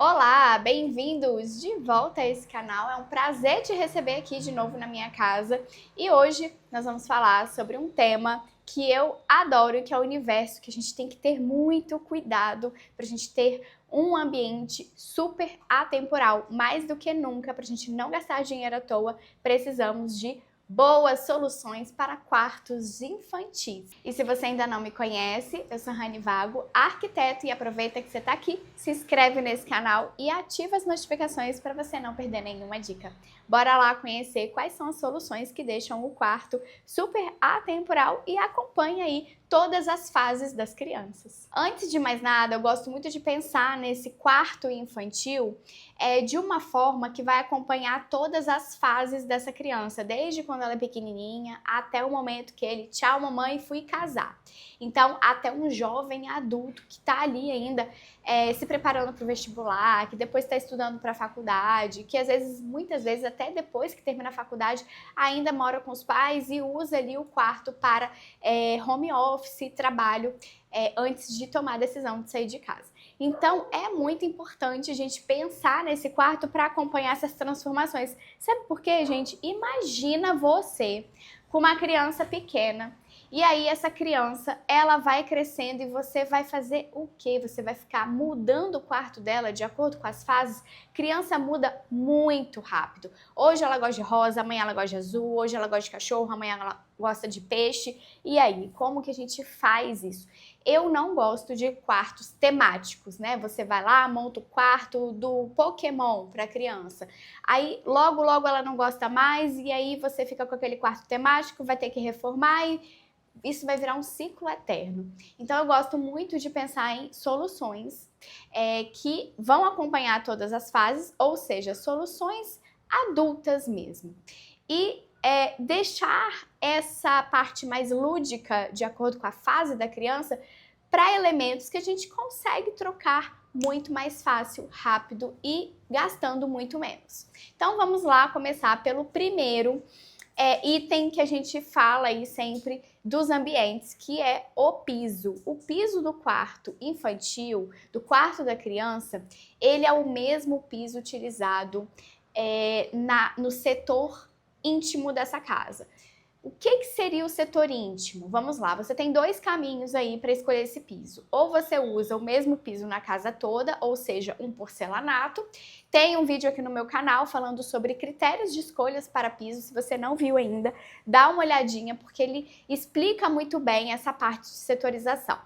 Olá, bem-vindos de volta a esse canal. É um prazer te receber aqui de novo na minha casa. E hoje nós vamos falar sobre um tema que eu adoro, que é o universo, que a gente tem que ter muito cuidado para a gente ter um ambiente super atemporal. Mais do que nunca, para a gente não gastar dinheiro à toa, precisamos de boas soluções para quartos infantis. E se você ainda não me conhece, eu sou Rani Vago, arquiteto, e aproveita que você está aqui, se inscreve nesse canal e ativa as notificações para você não perder nenhuma dica. Bora lá conhecer quais são as soluções que deixam o quarto super atemporal e acompanha aí todas as fases das crianças. Antes de mais nada, eu gosto muito de pensar nesse quarto infantil de uma forma que vai acompanhar todas as fases dessa criança, desde quando ela é pequenininha até o momento que ele, tchau mamãe, fui casar. Então, até um jovem adulto que está ali ainda se preparando para o vestibular, que depois está estudando para a faculdade, que às vezes, muitas vezes, até depois que termina a faculdade, ainda mora com os pais e usa ali o quarto para home office, trabalho, antes de tomar a decisão de sair de casa. Então, é muito importante a gente pensar nesse quarto para acompanhar essas transformações. Sabe por quê, gente? Imagina você com uma criança pequena e aí essa criança, ela vai crescendo e você vai fazer o quê? Você vai ficar mudando o quarto dela de acordo com as fases? Criança muda muito rápido. Hoje ela gosta de rosa, amanhã ela gosta de azul, hoje ela gosta de cachorro, amanhã ela gosta de peixe. E aí, como que a gente faz isso? Eu não gosto de quartos temáticos, né? Você vai lá, monta o quarto do Pokémon para criança. Aí, logo ela não gosta mais e aí você fica com aquele quarto temático, vai ter que reformar e isso vai virar um ciclo eterno. Então, eu gosto muito de pensar em soluções que vão acompanhar todas as fases, ou seja, soluções adultas mesmo. E deixar essa parte mais lúdica, de acordo com a fase da criança, para elementos que a gente consegue trocar muito mais fácil, rápido e gastando muito menos. Então, vamos lá começar pelo primeiro item que a gente fala aí sempre dos ambientes, que é o piso. O piso do quarto infantil, do quarto da criança, ele é o mesmo piso utilizado no setor íntimo dessa casa. O que seria o setor íntimo? Vamos lá, você tem dois caminhos aí para escolher esse piso. Ou você usa o mesmo piso na casa toda, ou seja, um porcelanato. Tem um vídeo aqui no meu canal falando sobre critérios de escolhas para piso. Se você não viu ainda, dá uma olhadinha, porque ele explica muito bem essa parte de setorização.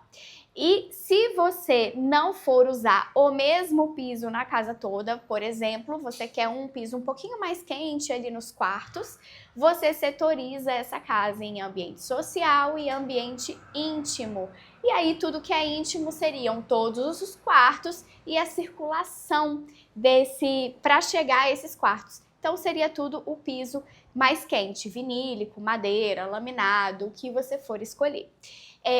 E se você não for usar o mesmo piso na casa toda, por exemplo, você quer um piso um pouquinho mais quente ali nos quartos, você setoriza essa casa em ambiente social e ambiente íntimo. E aí tudo que é íntimo seriam todos os quartos e a circulação para chegar a esses quartos. Então seria tudo o piso mais quente, vinílico, madeira, laminado, o que você for escolher.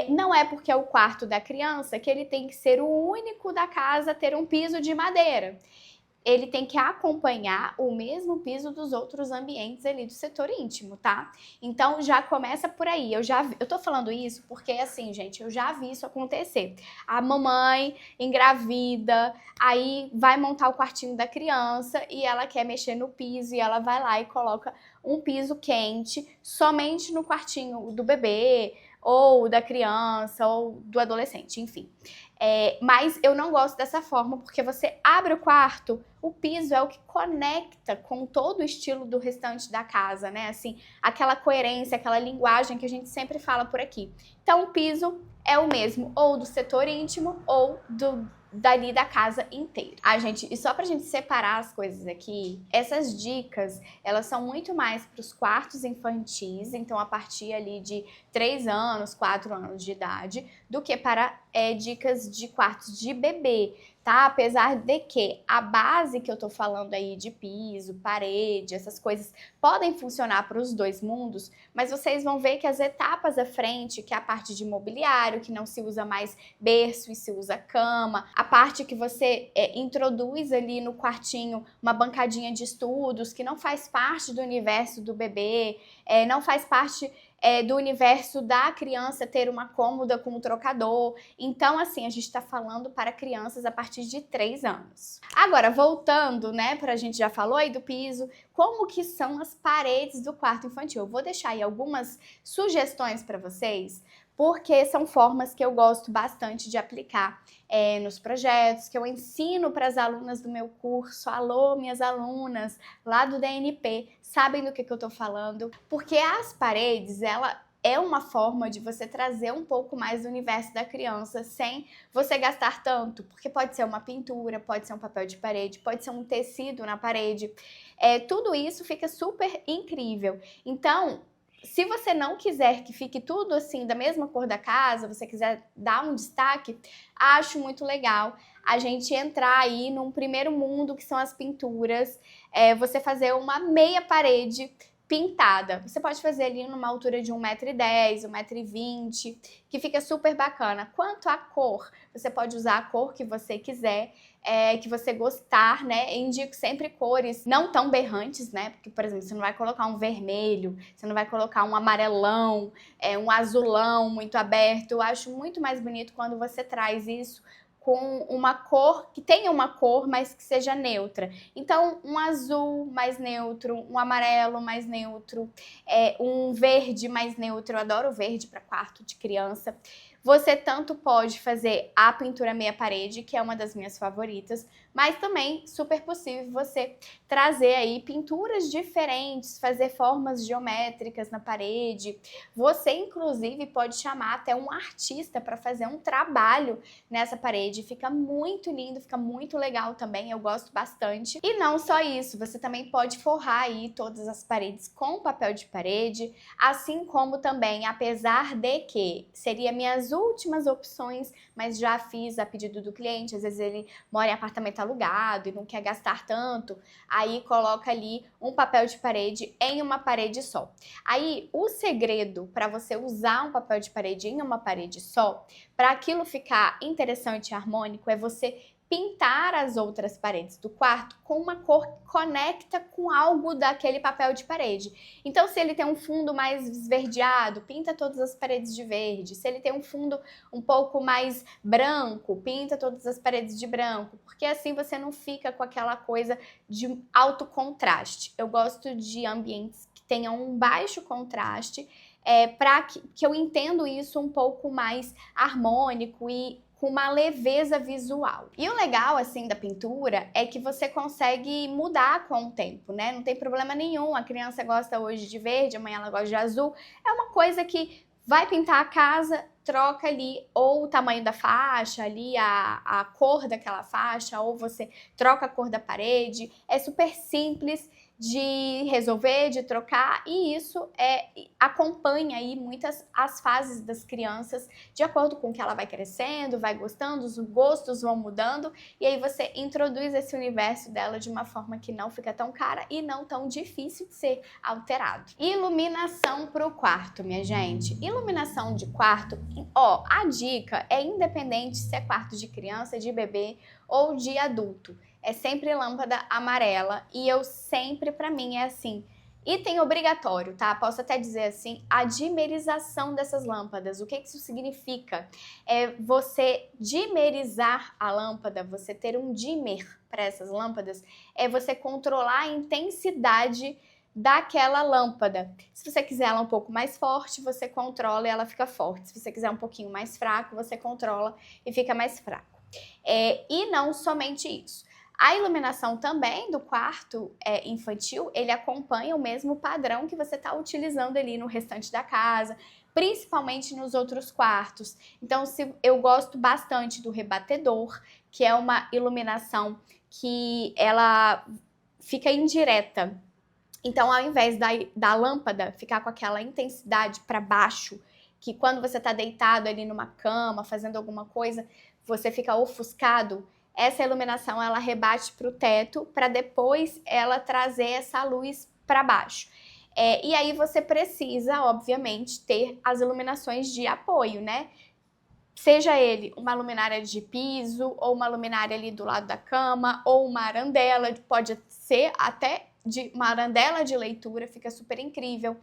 Não é porque é o quarto da criança que ele tem que ser o único da casa a ter um piso de madeira. Ele tem que acompanhar o mesmo piso dos outros ambientes ali do setor íntimo, tá? Então já começa por aí. Eu tô falando isso porque assim, gente, eu já vi isso acontecer. A mamãe engravida, aí vai montar o quartinho da criança e ela quer mexer no piso e ela vai lá e coloca um piso quente somente no quartinho do bebê, ou da criança, ou do adolescente, enfim. Mas eu não gosto dessa forma, porque você abre o quarto, o piso é o que conecta com todo o estilo do restante da casa, né? Assim, aquela coerência, aquela linguagem que a gente sempre fala por aqui. Então, o piso é o mesmo, ou do setor íntimo, ou dali da casa inteira. Gente, e só pra gente separar as coisas aqui, essas dicas, elas são muito mais para os quartos infantis, então a partir ali de 3 anos, 4 anos de idade, do que para dicas de quartos de bebê, tá? Apesar de que a base que eu tô falando aí de piso, parede, essas coisas podem funcionar para os dois mundos, mas vocês vão ver que as etapas à frente, que é a parte de mobiliário, que não se usa mais berço e se usa cama, a parte que você introduz ali no quartinho uma bancadinha de estudos, que não faz parte do universo do bebê, não faz parte do universo da criança ter uma cômoda com um trocador. Então, assim, a gente está falando para crianças a partir de 3 anos. Agora, voltando, né, a gente já falou aí do piso, como que são as paredes do quarto infantil? Eu vou deixar aí algumas sugestões para vocês, porque são formas que eu gosto bastante de aplicar nos projetos, que eu ensino para as alunas do meu curso. Alô, minhas alunas lá do DNP, sabem do que eu tô falando? Porque as paredes, ela é uma forma de você trazer um pouco mais do universo da criança sem você gastar tanto, porque pode ser uma pintura, pode ser um papel de parede, pode ser um tecido na parede. Tudo isso fica super incrível. Então, se você não quiser que fique tudo assim da mesma cor da casa, você quiser dar um destaque, acho muito legal a gente entrar aí num primeiro mundo que são as pinturas, você fazer uma meia parede pintada. Você pode fazer ali numa altura de 1,10 m, 1,20 m, que fica super bacana. Quanto à cor, você pode usar a cor que você quiser, que você gostar, né? Eu indico sempre cores não tão berrantes, né? Porque, por exemplo, você não vai colocar um vermelho, você não vai colocar um amarelão, um azulão muito aberto. Eu acho muito mais bonito quando você traz isso com uma cor, que tenha uma cor, mas que seja neutra. Então, um azul mais neutro, um amarelo mais neutro, um verde mais neutro. Eu adoro verde para quarto de criança. Você tanto pode fazer a pintura meia parede, que é uma das minhas favoritas, mas também super possível você trazer aí pinturas diferentes, fazer formas geométricas na parede. Você, inclusive, pode chamar até um artista para fazer um trabalho nessa parede. Fica muito lindo, fica muito legal também, eu gosto bastante. E não só isso, você também pode forrar aí todas as paredes com papel de parede, assim como também, apesar de que seria minhas últimas opções, mas já fiz a pedido do cliente, às vezes ele mora em apartamento alugado e não quer gastar tanto, aí coloca ali um papel de parede em uma parede só. Aí o segredo para você usar um papel de parede em uma parede só, para aquilo ficar interessante e harmônico, é você pintar as outras paredes do quarto com uma cor que conecta com algo daquele papel de parede. Então, se ele tem um fundo mais esverdeado, pinta todas as paredes de verde. Se ele tem um fundo um pouco mais branco, pinta todas as paredes de branco, porque assim você não fica com aquela coisa de alto contraste. Eu gosto de ambientes que tenham um baixo contraste, para que eu entendo isso um pouco mais harmônico e com uma leveza visual. E o legal, assim, da pintura é que você consegue mudar com o tempo, né? Não tem problema nenhum. A criança gosta hoje de verde, amanhã ela gosta de azul. É uma coisa que vai pintar a casa, troca ali ou o tamanho da faixa, ali a cor daquela faixa, ou você troca a cor da parede. É super simples de resolver, de trocar, e isso acompanha aí muitas as fases das crianças, de acordo com o que ela vai crescendo, vai gostando, os gostos vão mudando, e aí você introduz esse universo dela de uma forma que não fica tão cara e não tão difícil de ser alterado. Iluminação para o quarto, minha gente. Iluminação de quarto, ó, a dica é independente se é quarto de criança, de bebê ou de adulto. É sempre lâmpada amarela e eu sempre, pra mim, é assim, item obrigatório, tá? Posso até dizer assim, a dimerização dessas lâmpadas. O que isso significa? É você dimerizar a lâmpada, você ter um dimmer para essas lâmpadas, é você controlar a intensidade daquela lâmpada. Se você quiser ela um pouco mais forte, você controla e ela fica forte. Se você quiser um pouquinho mais fraco, você controla e fica mais fraco. E não somente isso. A iluminação também do quarto infantil, ele acompanha o mesmo padrão que você está utilizando ali no restante da casa, principalmente nos outros quartos. Então, eu gosto bastante do rebatedor, que é uma iluminação que ela fica indireta. Então, ao invés da lâmpada ficar com aquela intensidade para baixo, que quando você está deitado ali numa cama, fazendo alguma coisa, você fica ofuscado, essa iluminação ela rebate para o teto para depois ela trazer essa luz para baixo. E aí você precisa, obviamente, ter as iluminações de apoio, né? Seja ele uma luminária de piso, ou uma luminária ali do lado da cama, ou uma arandela, pode ser até uma arandela de leitura, fica super incrível.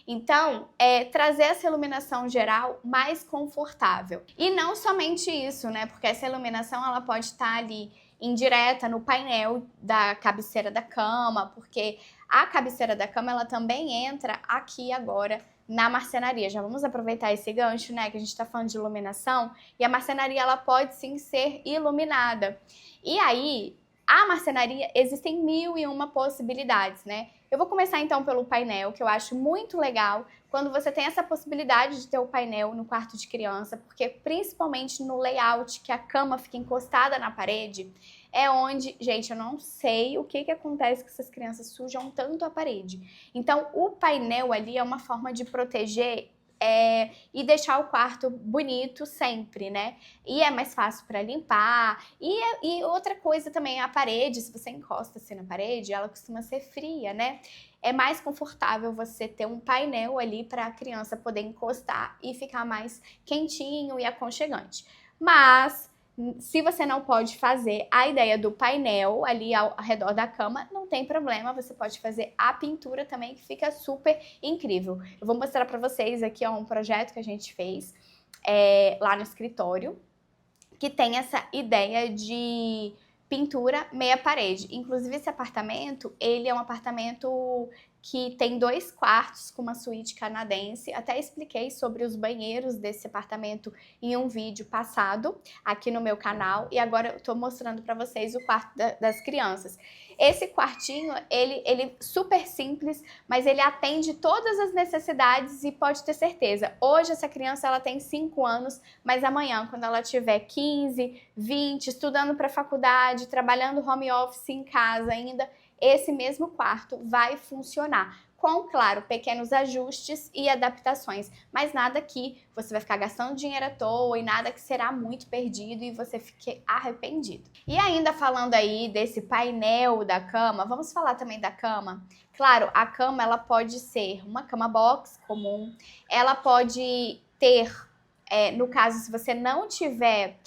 Então, trazer essa iluminação geral mais confortável. E não somente isso, né? Porque essa iluminação ela pode estar ali indireta no painel da cabeceira da cama, porque a cabeceira da cama ela também entra aqui agora na marcenaria. Já vamos aproveitar esse gancho, né? Que a gente está falando de iluminação, e a marcenaria ela pode sim ser iluminada. E aí, a marcenaria existem 1001 possibilidades, né? Eu vou começar então pelo painel, que eu acho muito legal quando você tem essa possibilidade de ter o painel no quarto de criança, porque principalmente no layout, que a cama fica encostada na parede, é onde, gente, eu não sei o que acontece que essas crianças sujam tanto a parede. Então, o painel ali é uma forma de proteger e deixar o quarto bonito sempre, né? E é mais fácil para limpar. E outra coisa também, a parede, se você encosta assim na parede, ela costuma ser fria, né? É mais confortável você ter um painel ali para a criança poder encostar e ficar mais quentinho e aconchegante. Mas se você não pode fazer a ideia do painel ali ao redor da cama, não tem problema, você pode fazer a pintura também, que fica super incrível. Eu vou mostrar para vocês aqui um projeto que a gente fez lá no escritório, que tem essa ideia de pintura meia parede. Inclusive esse apartamento, ele é um apartamento que tem 2 quartos com uma suíte canadense. Até expliquei sobre os banheiros desse apartamento em um vídeo passado aqui no meu canal. E agora eu tô mostrando para vocês o quarto das crianças. Esse quartinho, ele é super simples, mas ele atende todas as necessidades e pode ter certeza. Hoje essa criança ela tem 5 anos, mas amanhã, quando ela tiver 15, 20, estudando para faculdade, trabalhando home office em casa ainda, esse mesmo quarto vai funcionar. Com, claro, pequenos ajustes e adaptações, mas nada que você vai ficar gastando dinheiro à toa e nada que será muito perdido e você fique arrependido. E ainda falando aí desse painel da cama, vamos falar também da cama. Claro, a cama ela pode ser uma cama box comum, ela pode ter, no caso, se você não tiver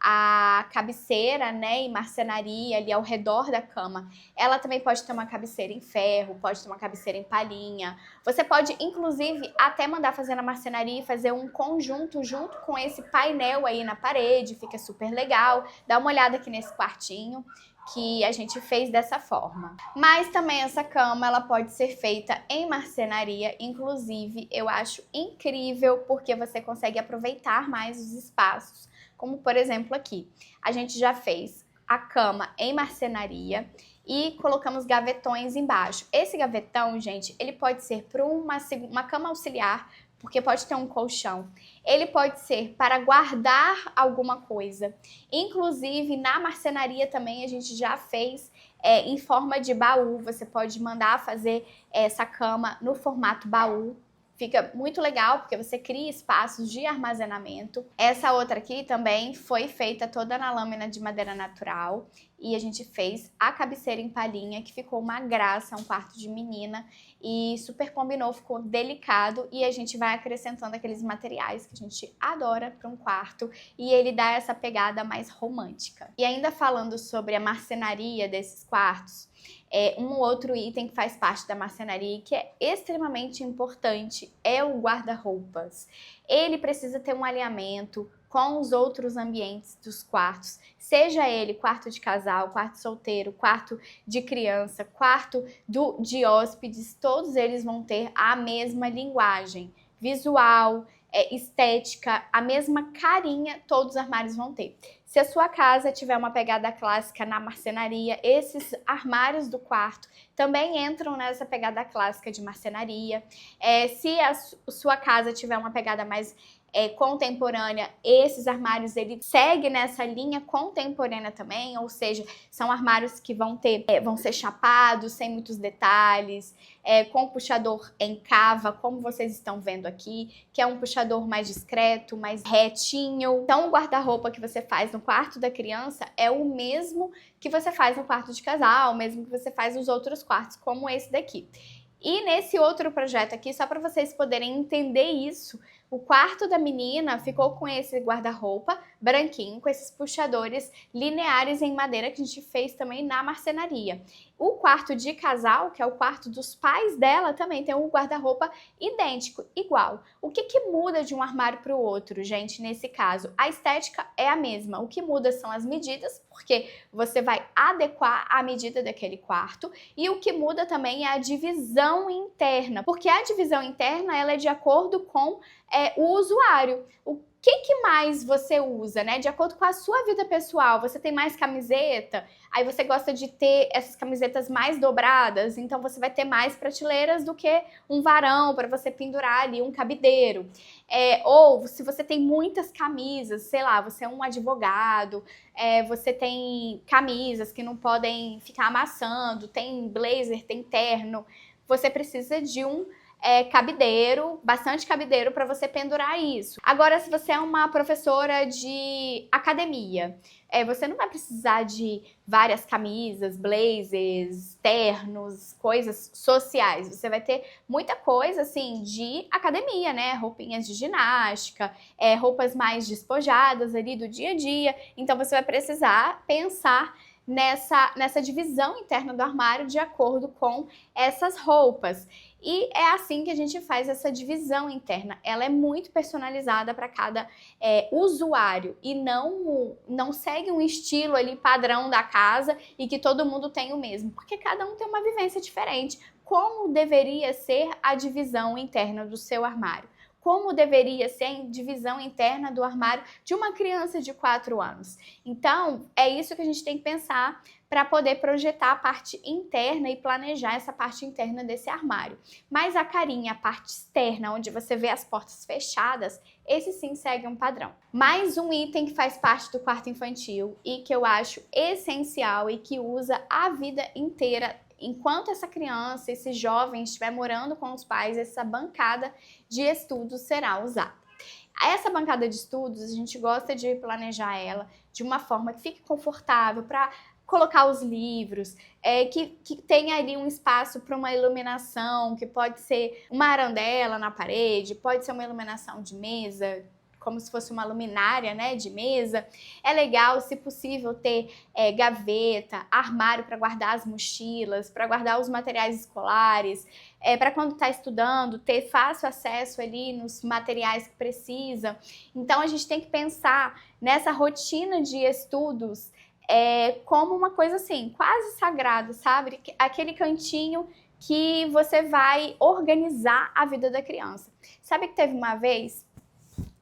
a cabeceira, né, e marcenaria ali ao redor da cama, ela também pode ter uma cabeceira em ferro, pode ter uma cabeceira em palhinha. Você pode, inclusive, até mandar fazer na marcenaria e fazer um conjunto junto com esse painel aí na parede, fica super legal. Dá uma olhada aqui nesse quartinho que a gente fez dessa forma. Mas também essa cama, ela pode ser feita em marcenaria, inclusive eu acho incrível porque você consegue aproveitar mais os espaços. Como, por exemplo, aqui, a gente já fez a cama em marcenaria e colocamos gavetões embaixo. Esse gavetão, gente, ele pode ser para uma cama auxiliar, porque pode ter um colchão. Ele pode ser para guardar alguma coisa. Inclusive, na marcenaria também a gente já fez em forma de baú. Você pode mandar fazer essa cama no formato baú. Fica muito legal porque você cria espaços de armazenamento. Essa outra aqui também foi feita toda na lâmina de madeira natural e a gente fez a cabeceira em palhinha, que ficou uma graça, um quarto de menina e super combinou, ficou delicado e a gente vai acrescentando aqueles materiais que a gente adora para um quarto e ele dá essa pegada mais romântica. E ainda falando sobre a marcenaria desses quartos, um outro item que faz parte da marcenaria que é extremamente importante é o guarda-roupas. Ele precisa ter um alinhamento com os outros ambientes dos quartos, seja ele quarto de casal, quarto solteiro, quarto de criança, quarto de hóspedes, todos eles vão ter a mesma linguagem visual, estética, a mesma carinha, todos os armários vão ter. Se a sua casa tiver uma pegada clássica na marcenaria, esses armários do quarto também entram nessa pegada clássica de marcenaria. Se a sua casa tiver uma pegada mais contemporânea, esses armários ele segue nessa linha contemporânea também, ou seja, são armários que vão ser chapados, sem muitos detalhes, com puxador em cava, como vocês estão vendo aqui, que é um puxador mais discreto, mais retinho. Então o guarda-roupa que você faz no quarto da criança é o mesmo que você faz no quarto de casal, o mesmo que você faz nos outros quartos, como esse daqui. E nesse outro projeto aqui, só para vocês poderem entender isso, o quarto da menina ficou com esse guarda-roupa branquinho, com esses puxadores lineares em madeira que a gente fez também na marcenaria. O quarto de casal, que é o quarto dos pais dela, também tem um guarda-roupa idêntico, igual. O que muda de um armário para o outro, gente, nesse caso? A estética é a mesma. O que muda são as medidas, porque você vai adequar a medida daquele quarto. E o que muda também é a divisão interna, porque a divisão interna ela é de acordo com o usuário. O que mais você usa, né? De acordo com a sua vida pessoal, você tem mais camiseta, aí você gosta de ter essas camisetas mais dobradas, então você vai ter mais prateleiras do que um varão para você pendurar ali, um cabideiro. Ou se você tem muitas camisas, sei lá, você é um advogado, você tem camisas que não podem ficar amassando, tem blazer, tem terno, você precisa de um cabideiro, bastante cabideiro para você pendurar isso. Agora, se você é uma professora de academia, você não vai precisar de várias camisas, blazers, ternos, coisas sociais. Você vai ter muita coisa, assim, de academia, né? Roupinhas de ginástica, roupas mais despojadas ali do dia a dia. Então, você vai precisar pensar nessa divisão interna do armário de acordo com essas roupas. E é assim que a gente faz essa divisão interna. Ela é muito personalizada para cada usuário e não segue um estilo ali padrão da casa e que todo mundo tem o mesmo, porque cada um tem uma vivência diferente. Como deveria ser a divisão interna do seu armário? Como deveria ser a divisão interna do armário de uma criança de 4 anos. Então, é isso que a gente tem que pensar para poder projetar a parte interna e planejar essa parte interna desse armário. Mas a carinha, a parte externa, onde você vê as portas fechadas, esse sim segue um padrão. Mais um item que faz parte do quarto infantil e que eu acho essencial e que usa a vida inteira. Enquanto essa criança, esse jovem estiver morando com os pais, essa bancada de estudos será usada. Essa bancada de estudos, a gente gosta de planejar ela de uma forma que fique confortável para colocar os livros, que tenha ali um espaço para uma iluminação, que pode ser uma arandela na parede, pode ser uma iluminação de mesa, como se fosse uma luminária, né, de mesa. É legal, se possível, ter gaveta, armário para guardar as mochilas, para guardar os materiais escolares, para quando está estudando, ter fácil acesso ali nos materiais que precisa. Então, a gente tem que pensar nessa rotina de estudos como uma coisa assim, quase sagrada, sabe? Aquele cantinho que você vai organizar a vida da criança. Sabe que teve uma vez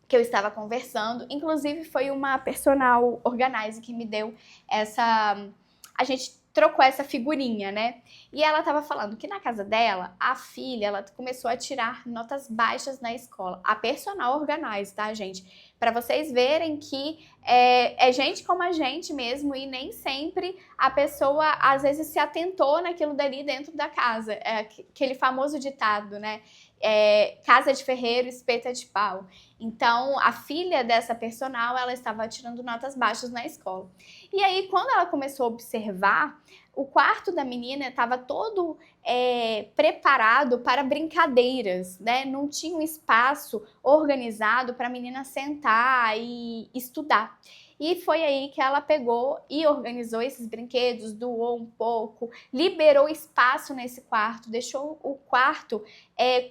que eu estava conversando, inclusive foi uma personal organizer que me deu a gente trocou essa figurinha, né? E ela estava falando que na casa dela, a filha, ela começou a tirar notas baixas na escola. A personal organizer, tá, gente? Para vocês verem que é gente como a gente mesmo e nem sempre a pessoa, às vezes, se atentou naquilo dali dentro da casa. Aquele famoso ditado, né? Casa de ferreiro, espeta de pau. Então, a filha dessa personal, ela estava tirando notas baixas na escola. E aí, quando ela começou a observar, o quarto da menina estava todo preparado para brincadeiras, né? Não tinha um espaço organizado para a menina sentar e estudar. E foi aí que ela pegou e organizou esses brinquedos, doou um pouco, liberou espaço nesse quarto, deixou o quarto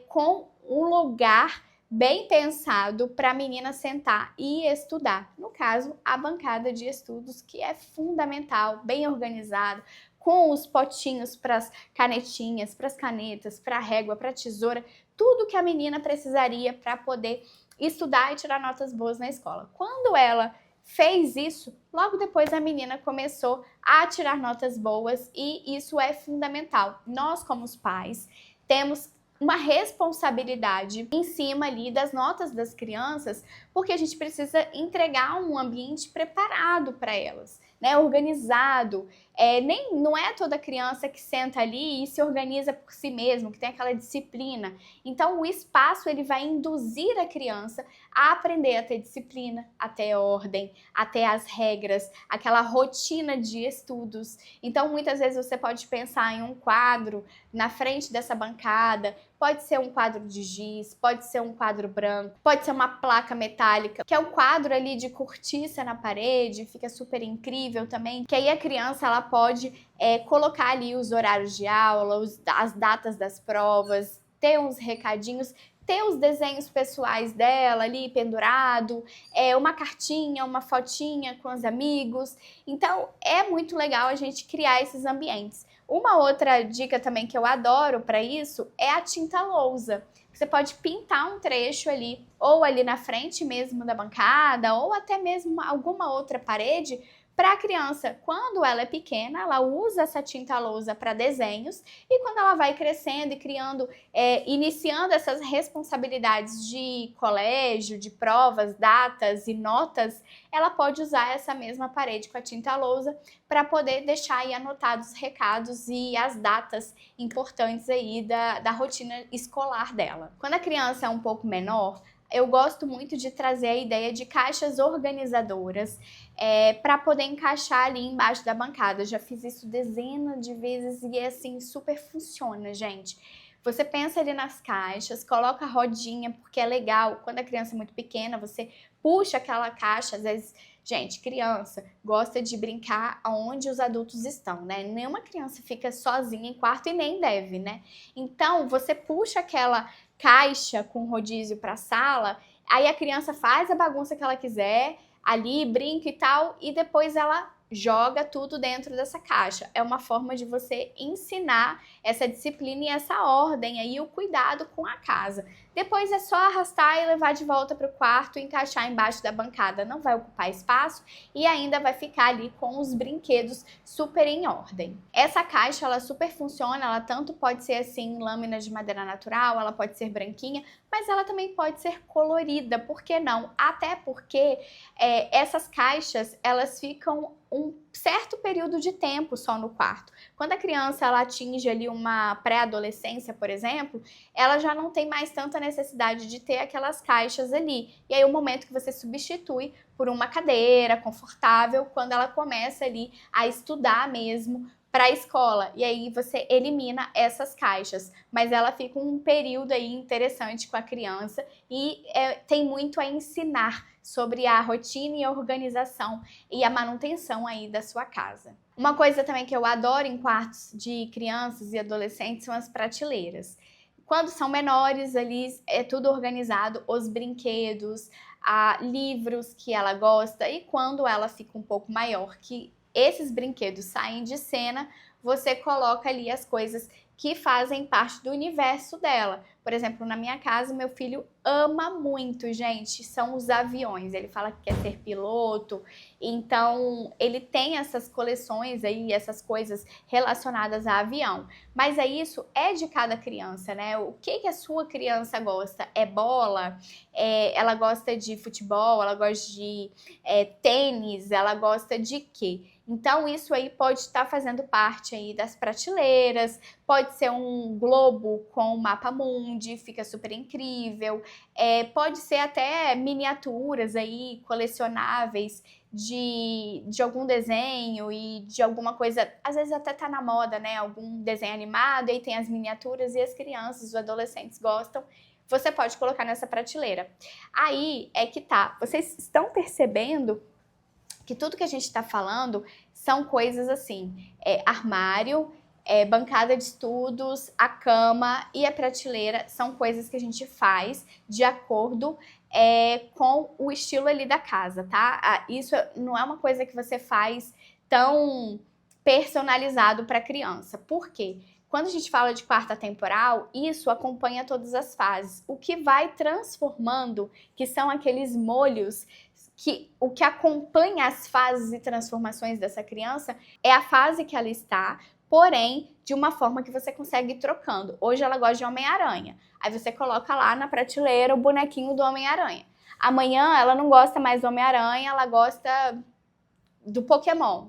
com um lugar bem pensado para a menina sentar e estudar. No caso, a bancada de estudos, que é fundamental, bem organizado, com os potinhos para as canetinhas, para as canetas, para a régua, para a tesoura, tudo que a menina precisaria para poder estudar e tirar notas boas na escola. Quando ela fez isso, logo depois a menina começou a tirar notas boas e isso é fundamental. Nós, como os pais, temos uma responsabilidade em cima ali das notas das crianças, porque a gente precisa entregar um ambiente preparado para elas, né? Organizado, Não é toda criança que senta ali e se organiza por si mesmo, que tem aquela disciplina. Então o espaço ele vai induzir a criança a aprender a ter disciplina, a ter ordem, a ter as regras, aquela rotina de estudos. Então muitas vezes você pode pensar em um quadro na frente dessa bancada, pode ser um quadro de giz, pode ser um quadro branco, pode ser uma placa metálica, que é um quadro ali de cortiça na parede, fica super incrível também, que aí a criança ela pode colocar ali os horários de aula, as datas das provas, ter uns recadinhos, ter os desenhos pessoais dela ali pendurado, uma cartinha, uma fotinha com os amigos. Então é muito legal a gente criar esses ambientes. Uma outra dica também que eu adoro para isso é a tinta lousa. Você pode pintar um trecho ali, ou ali na frente mesmo da bancada, ou até mesmo alguma outra parede, para a criança, quando ela é pequena, ela usa essa tinta lousa para desenhos, e quando ela vai crescendo e criando, iniciando essas responsabilidades de colégio, de provas, datas e notas, ela pode usar essa mesma parede com a tinta lousa para poder deixar aí anotados os recados e as datas importantes aí da rotina escolar dela. Quando a criança é um pouco menor, eu gosto muito de trazer a ideia de caixas organizadoras para poder encaixar ali embaixo da bancada. Eu já fiz isso dezenas de vezes e assim super funciona, gente. Você pensa ali nas caixas, coloca a rodinha, porque é legal. Quando a criança é muito pequena, você puxa aquela caixa, às vezes, gente, criança gosta de brincar onde os adultos estão, né? Nenhuma criança fica sozinha em quarto e nem deve, né? Então, você puxa aquela caixa com rodízio para a sala, aí a criança faz a bagunça que ela quiser, ali brinca e tal, e depois ela joga tudo dentro dessa caixa. É uma forma de você ensinar essa disciplina e essa ordem aí, o cuidado com a casa. Depois é só arrastar e levar de volta para o quarto e encaixar embaixo da bancada. Não vai ocupar espaço e ainda vai ficar ali com os brinquedos super em ordem. Essa caixa, ela super funciona, ela tanto pode ser assim, lâmina de madeira natural, ela pode ser branquinha, mas ela também pode ser colorida, por que não? Até porque essas caixas, elas ficam um certo período de tempo só no quarto. Quando a criança ela atinge ali uma pré-adolescência, por exemplo, ela já não tem mais tanta necessidade de ter aquelas caixas ali. E aí o momento que você substitui por uma cadeira confortável, quando ela começa ali a estudar mesmo para a escola, e aí você elimina essas caixas, mas ela fica um período aí interessante com a criança e tem muito a ensinar sobre a rotina e a organização e a manutenção aí da sua casa. Uma coisa também que eu adoro em quartos de crianças e adolescentes são as prateleiras. Quando são menores, ali é tudo organizado, os brinquedos, livros que ela gosta, e quando ela fica um pouco maior, que esses brinquedos saem de cena, você coloca ali as coisas que fazem parte do universo dela. Por exemplo, na minha casa, meu filho ama muito, gente, são os aviões. Ele fala que quer ser piloto, então ele tem essas coleções aí, essas coisas relacionadas a avião. Mas isso é de cada criança, né? O que a sua criança gosta? É bola? Ela gosta de futebol? Ela gosta de tênis? Ela gosta de quê? Então isso aí pode estar fazendo parte aí das prateleiras, pode ser um globo com o mapa mundi, fica super incrível, pode ser até miniaturas aí colecionáveis de algum desenho e de alguma coisa, às vezes até tá na moda, né, algum desenho animado, e aí tem as miniaturas e as crianças, os adolescentes gostam, você pode colocar nessa prateleira. Aí é que tá, vocês estão percebendo que tudo que a gente está falando são coisas assim, armário, bancada de estudos, a cama e a prateleira são coisas que a gente faz de acordo com o estilo ali da casa, tá? Isso não é uma coisa que você faz tão personalizado para criança. Por quê? Quando a gente fala de quarta temporal, isso acompanha todas as fases. O que vai transformando, que são aqueles molhos, o que acompanha as fases e transformações dessa criança é a fase que ela está, porém, de uma forma que você consegue ir trocando. Hoje ela gosta de Homem-Aranha. Aí você coloca lá na prateleira o bonequinho do Homem-Aranha. Amanhã ela não gosta mais do Homem-Aranha, ela gosta do Pokémon.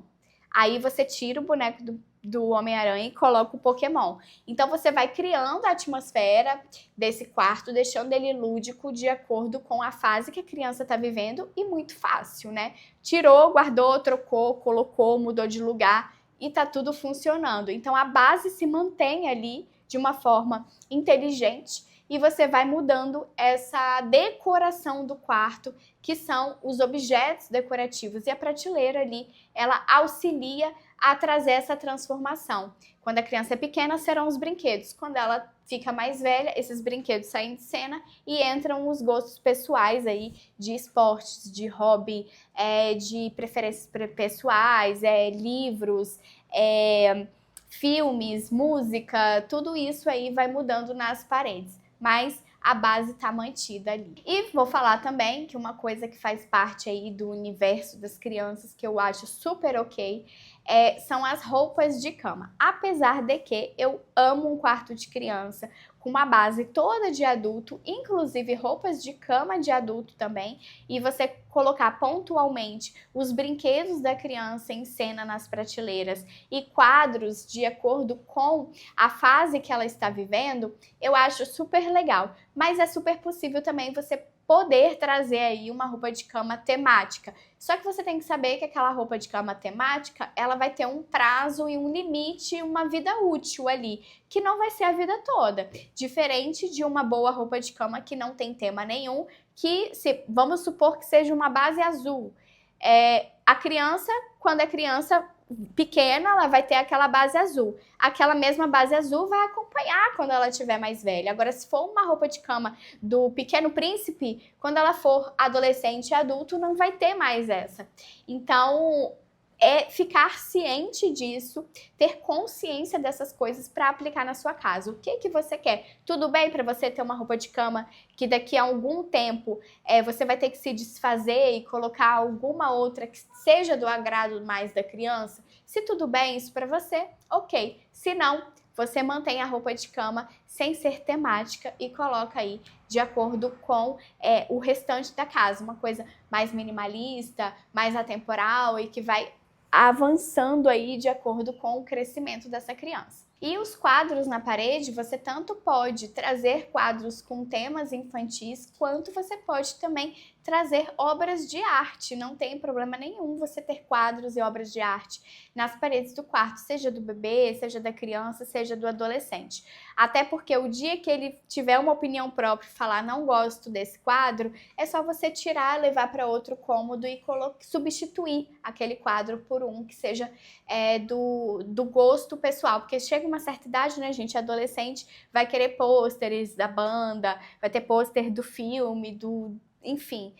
Aí você tira o boneco do Homem-Aranha e coloca o Pokémon. Então você vai criando a atmosfera desse quarto, deixando ele lúdico de acordo com a fase que a criança está vivendo e muito fácil, né? Tirou, guardou, trocou, colocou, mudou de lugar e tá tudo funcionando. Então a base se mantém ali de uma forma inteligente e você vai mudando essa decoração do quarto, que são os objetos decorativos. E a prateleira ali, ela auxilia a trazer essa transformação. Quando a criança é pequena, serão os brinquedos. Quando ela fica mais velha, esses brinquedos saem de cena e entram os gostos pessoais aí de esportes, de hobby, de preferências pessoais, livros, filmes, música, tudo isso aí vai mudando nas paredes. Mas a base tá mantida ali. E vou falar também que uma coisa que faz parte aí do universo das crianças que eu acho super ok são as roupas de cama. Apesar de que eu amo um quarto de criança com uma base toda de adulto, inclusive roupas de cama de adulto também, e você colocar pontualmente os brinquedos da criança em cena nas prateleiras e quadros de acordo com a fase que ela está vivendo, eu acho super legal. Mas é super possível também você poder trazer aí uma roupa de cama temática. Só que você tem que saber que aquela roupa de cama temática, ela vai ter um prazo e um limite, uma vida útil ali, que não vai ser a vida toda. Diferente de uma boa roupa de cama que não tem tema nenhum, que vamos supor que seja uma base azul. A criança, quando é criança pequena, ela vai ter aquela base azul. Aquela mesma base azul vai acompanhar quando ela estiver mais velha. Agora, se for uma roupa de cama do Pequeno Príncipe, quando ela for adolescente e adulto, não vai ter mais essa. Então, ficar ciente disso, ter consciência dessas coisas para aplicar na sua casa. O que você quer? Tudo bem para você ter uma roupa de cama que daqui a algum tempo você vai ter que se desfazer e colocar alguma outra que seja do agrado mais da criança? Se tudo bem isso para você, ok. Se não, você mantém a roupa de cama sem ser temática e coloca aí de acordo com o restante da casa. Uma coisa mais minimalista, mais atemporal e que vai avançando aí de acordo com o crescimento dessa criança. E os quadros na parede, você tanto pode trazer quadros com temas infantis, quanto você pode também trazer obras de arte. Não tem problema nenhum você ter quadros e obras de arte nas paredes do quarto, seja do bebê, seja da criança, seja do adolescente. Até porque o dia que ele tiver uma opinião própria e falar não gosto desse quadro, é só você tirar, levar para outro cômodo e substituir aquele quadro por um que seja do gosto pessoal. Porque chega uma certa idade, né, gente? Adolescente vai querer pôsteres da banda, vai ter pôster do filme, enfim,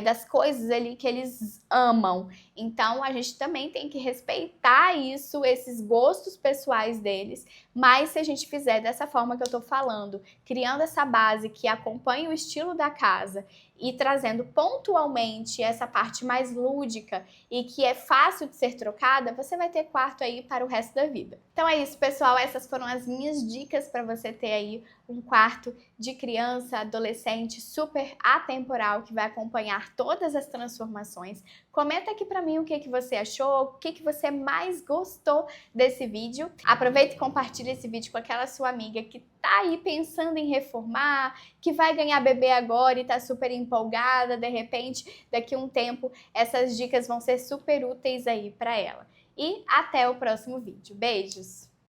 das coisas ali que eles amam. Então, a gente também tem que respeitar isso, esses gostos pessoais deles, mas se a gente fizer dessa forma que eu tô falando, criando essa base que acompanha o estilo da casa e trazendo pontualmente essa parte mais lúdica e que é fácil de ser trocada, você vai ter quarto aí para o resto da vida. Então é isso, pessoal. Essas foram as minhas dicas para você ter aí um quarto de criança, adolescente, super atemporal, que vai acompanhar todas as transformações. Comenta aqui para mim o que você achou, o que você mais gostou desse vídeo. Aproveita e compartilha esse vídeo com aquela sua amiga que tá aí pensando em reformar, que vai ganhar bebê agora e tá super empolgada, de repente, daqui a um tempo, essas dicas vão ser super úteis aí para ela. E até o próximo vídeo. Beijos!